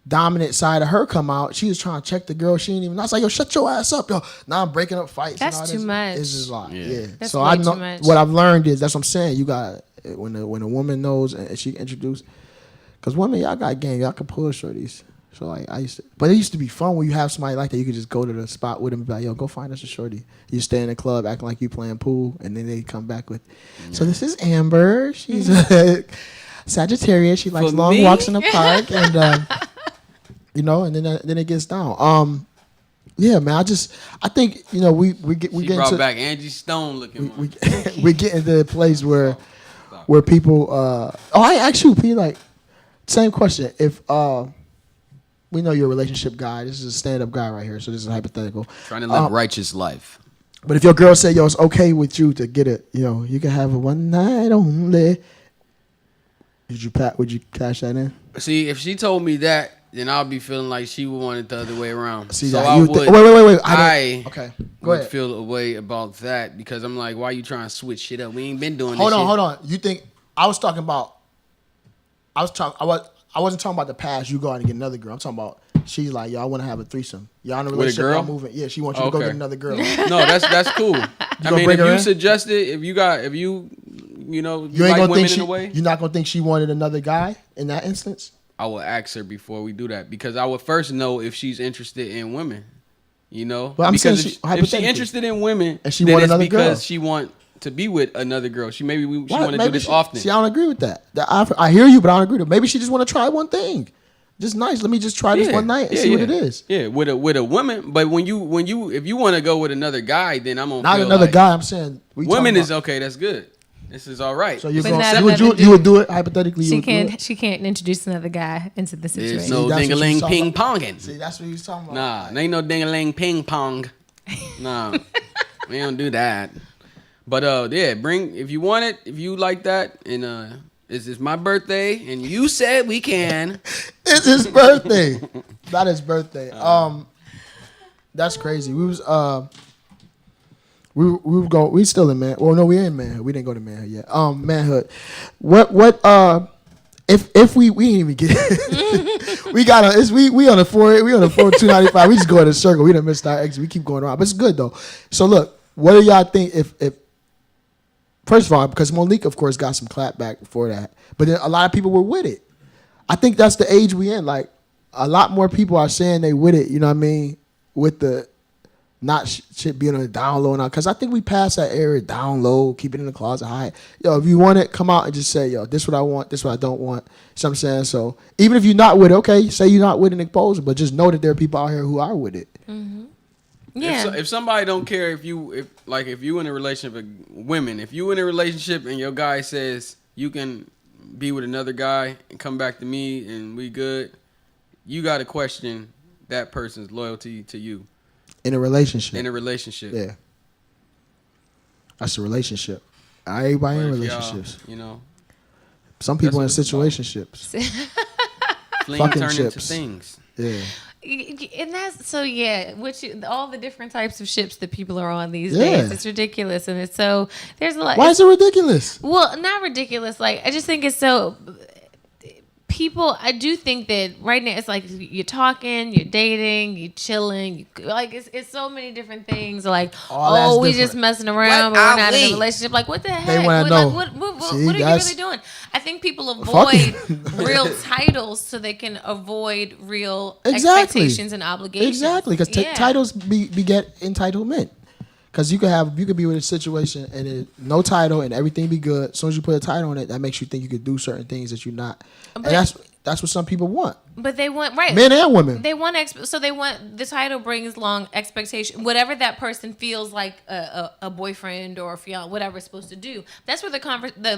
dominant side of her come out. She was trying to check the girl. She didn't even. I was like, yo, shut your ass up, yo. Now I'm breaking up fights. That's and all too this. much. It's just like, yeah. That's So way I know too much. what I've learned is that's what I'm saying. You got when a woman knows and she introduced, because women, y'all got game. Y'all can pull shorties. So like but it used to be fun when you have somebody like that. You could just go to the spot with them and be like, yo, go find us a shorty. You stay in the club acting like you playing pool, and then they come back with, so this is Amber. She's a Sagittarius. She likes long walks in the park, and and then it gets down. Yeah, man. I think we get brought back Angie Stone looking. We get into a place where people. I asked you, P. Like, same question. If we know you're a relationship guy. This is a stand-up guy right here, so this is hypothetical. Trying to live a righteous life. But if your girl say, yo, it's okay with you to get it, you can have it one night only. Would you cash that in? See, if she told me that, then I'll be feeling like she would want it the other way around. See, so that, I would. Wait. I Go would ahead. feel a way about that, because I'm like, why are you trying to switch shit up? We ain't been doing this Hold shit. on. You think I wasn't talking about the past. You go out and get another girl. I'm talking about she's like, yo, I want to have a threesome. Y'all in a relationship, y'all moving. Yeah, she wants you to go get another girl. No, that's cool. I mean, if you suggest it, if you like women in a way, you're not gonna think she wanted another guy in that instance. I will ask her before we do that, because I would first know if she's interested in women. But I'm saying if she's interested in women, and she want another girl, because she want to be with another girl. She want to do this often. See, I don't agree with that. I hear you, but I don't agree with it. Maybe she just want to try one thing. Just nice. Let me just try this one night and see what it is. Yeah, with a woman. But if you want to go with another guy, then I'm gonna not feel another like guy. I'm saying women is okay. That's good. This is all right. So you would do it hypothetically. She can't introduce another guy into the situation. There's no ding-a-ling ping ponging. See, that's what he's talking about. Nah, ain't no ding-a-ling ping pong. Nah, we don't do that. But if you want it, if you like that, and it's my birthday, and you said we can. It's his birthday. Not his birthday. That's crazy. We still in man. Well, no, we in manhood. We didn't go to manhood yet. Manhood. If we didn't even get we on the 295. We just go in a circle. We done missed our exit. We keep going around, but it's good though. So look, what do y'all think if first of all, because Monique of course got some clap back before that, but then a lot of people were with it. I think that's the age we in. Like a lot more people are saying they with it. You know what I mean? With the not shit being on the down low now, because I think we passed that area, down low, keep it in the closet, high. Yo, if you want it, come out and just say, yo, this what I want, this what I don't want. You know what I'm saying? So even if you're not with it, okay, say you're not with an exposure, but just know that there are people out here who are with it. Mm-hmm. Yeah. If somebody don't care if you in a relationship with women, if you in a relationship and your guy says you can be with another guy and come back to me and we good, you got to question that person's loyalty to you. In a relationship. Yeah. That's a relationship. Everybody in relationships. Some people in situationships. Flings turn into things. Yeah. And that's so all the different types of ships that people are on these days. It's ridiculous, and it's so there's a lot. Why is it ridiculous? Well, not ridiculous. Like I just think it's so. people, I do think that right now it's like you're talking, you're dating, you're chilling, like it's so many different things. Like, we just messing around, but we're not in a relationship. Like, what the heck? They want to know. Like, what are you really doing? I think people avoid real titles so they can avoid real expectations and obligations. Exactly, because titles beget entitlement. Because you could be with a situation and no title and everything be good. As soon as you put a title on it, that makes you think you could do certain things that you're not. And that's what some people want. But they want men and women. They want they want the title brings long expectation. Whatever that person feels like a boyfriend or a fiance, whatever it's supposed to do. That's where the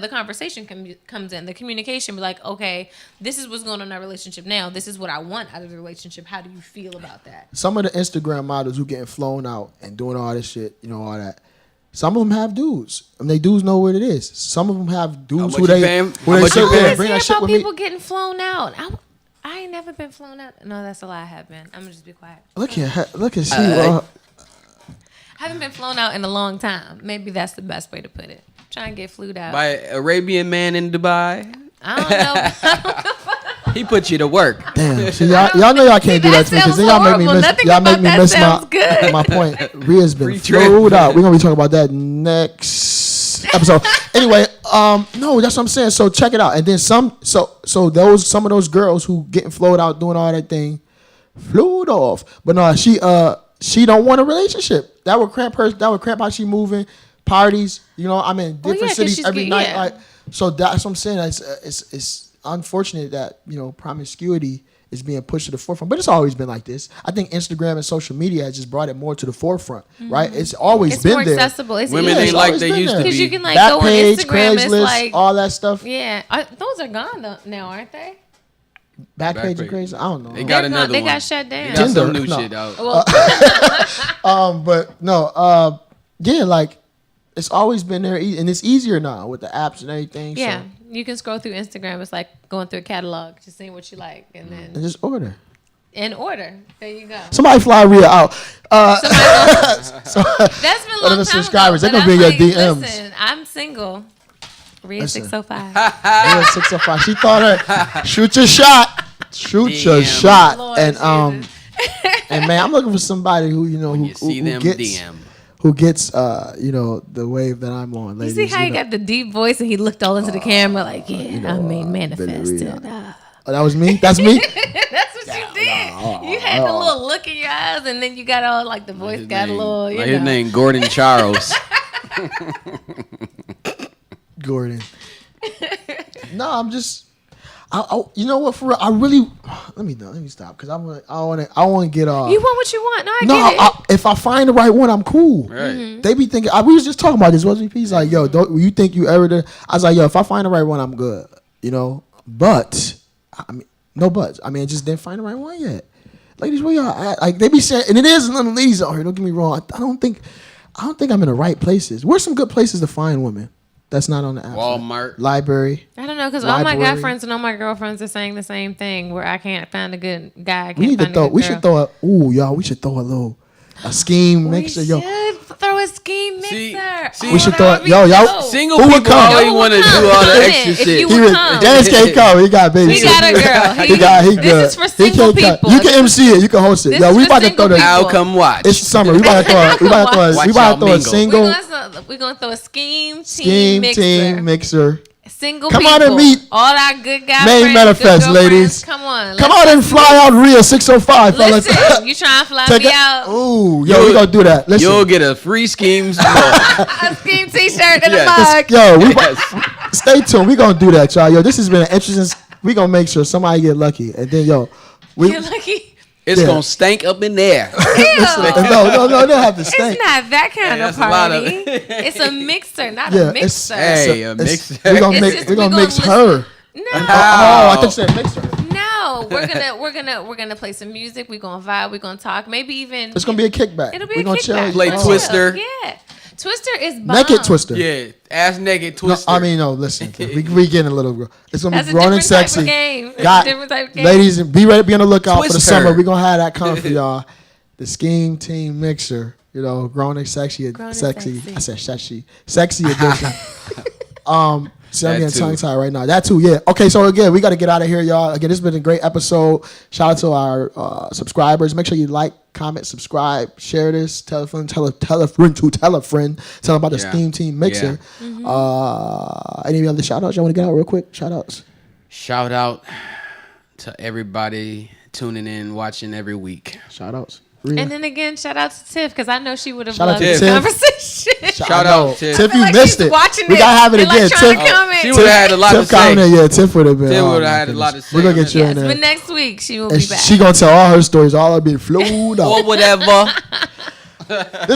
conversation comes in. The communication, be like, okay, this is what's going on in our relationship now. This is what I want out of the relationship. How do you feel about that? Some of the Instagram models who getting flown out and doing all this shit, all that. Some of them have dudes. I mean, they dudes know what it is. Some of them have dudes who they bring that shit with me. People getting flown out. I ain't never been flown out. No, that's a lie. I have been. I'm gonna just be quiet. Look at she. I haven't been flown out in a long time. Maybe that's the best way to put it. Try and get flued out by an Arabian man in Dubai. I don't know. He put you to work. Damn. See, y'all know y'all can't do that to me because then y'all make me miss my point. Rhea's been flued out. We're gonna be talking about that next episode. Anyway, no, that's what I'm saying. So check it out. And then some of those girls who getting flowed out doing all that thing, flew off. But no, she don't want a relationship. That would cramp her. That would cramp how she moving. Parties, I'm in different cities every night. Yeah. Like, so that's what I'm saying. It's unfortunate that promiscuity is being pushed to the forefront, but it's always been like this. I think Instagram and social media has just brought it more to the forefront, right? It's always been there. It's more accessible. Women ain't like they used to be. Because you can go on Instagram, Craigslist, it's like all that stuff. Yeah, those are gone now, aren't they? Backpage and Craigslist. I don't know. They got another one. They got shut down. They got some new shit out. But no, like it's always been there, and it's easier now with the apps and everything. Yeah, so. You can scroll through Instagram. It's like going through a catalog, just seeing what you like, and just order. In order. There you go. Somebody fly Rhea out. That's been a long time subscribers. Ago. They're going to be in your DMs. Listen, I'm single. Rhea 605. Rhea 605. She thought her, shoot your shot. Shoot your shot. Lord and man, I'm looking for somebody who, who gets the wave that I'm on, ladies. You see how he got the deep voice and he looked all into the camera like, I mean, manifested. Oh, that was me? That's me? That's what you did. You had the little look in your eyes, and then you got all, like, the voice got a little, his name, Gordon Charles. Gordon. No, I'm just... you know what? For real, I really let me stop because I want to get off. You want what you want. No, I get it. If I find the right one, I'm cool. Right. Mm-hmm. They be thinking. We was just talking about this, wasn't we? He's like, yo, don't you think you ever did? I was like, yo, if I find the right one, I'm good. But I mean, no buts. I mean, I just didn't find the right one yet. Ladies, where y'all at? Like they be saying, and it is a little ladies out here. Don't get me wrong. I don't think I'm in the right places. Where's some good places to find women? That's not on the app. Walmart. Library. I don't know, because all my guy friends and all my girlfriends are saying the same thing, where I can't find a good guy. We should throw a SKEAM mixer. We should throw a SKEAM mixer. We should throw it. Y'all. Single people always want to do all the extra shit. Dennis can't come. He got baby. We got a girl. He good. This is for single people. You can MC it. You can host it. Yo, we about to throw the. I'll come watch. It's summer. We about to throw a single. We're gonna throw a SKEAM team mixer. Single come people. Come on and meet all our good guys. Main manifest, ladies. Come on and fly out Rhea 605, fellas. Listen, you trying to fly me out? Ooh, yo, we gonna do that. Listen. You'll get a free SKEAM. A SKEAM t-shirt and a mug. Yo, stay tuned. We gonna do that, y'all. Yo, this has been an interesting. We gonna make sure somebody get lucky, and then get lucky. It's gonna stank up in there. No, they don't have to stank. It's not that kind of party. It's a mixer, not a mixer. A mixer. We're gonna mix her. No. I thought you said mixer. No, we're gonna play some music. We're gonna vibe. We're gonna talk. Maybe even it's gonna be a kickback. It'll be a kickback. Play Twister. Yeah. Twister is bomb. Naked Twister. Yeah, ass naked Twister. No, listen. we getting a little. It's gonna be grown and sexy. It's a different type of game. Ladies, be ready. Be on the lookout Twister. for the summer. We're gonna have that coming for y'all. The SKEAM team mixer. Grown and sexy. Grown sexy. And sexy. I said sexy. Sexy edition. See, I'm getting tongue tied right now. That too, yeah. Okay, so again, we got to get out of here, y'all. Again, this has been a great episode. Shout out to our subscribers. Make sure you like, comment, subscribe, share this, tell a friend, tell a friend to tell a friend, tell them about the SKEAM Team Mixer. Yeah. Any other shout outs y'all want to get out real quick? Shout outs. Shout out to everybody tuning in, watching every week. Shout outs. And then again, shout out to Tiff, because I know she would have loved this conversation. Shout out, Tiff. Tiff, you missed it. We got to have it again. Tiff, she would have had a lot to say. Commented, yeah, Tiff would have been. Tiff would have had a lot to say. We're going to get you in there. But next week, she will be back. She going to tell all her stories. All of it be flowed out. Or whatever.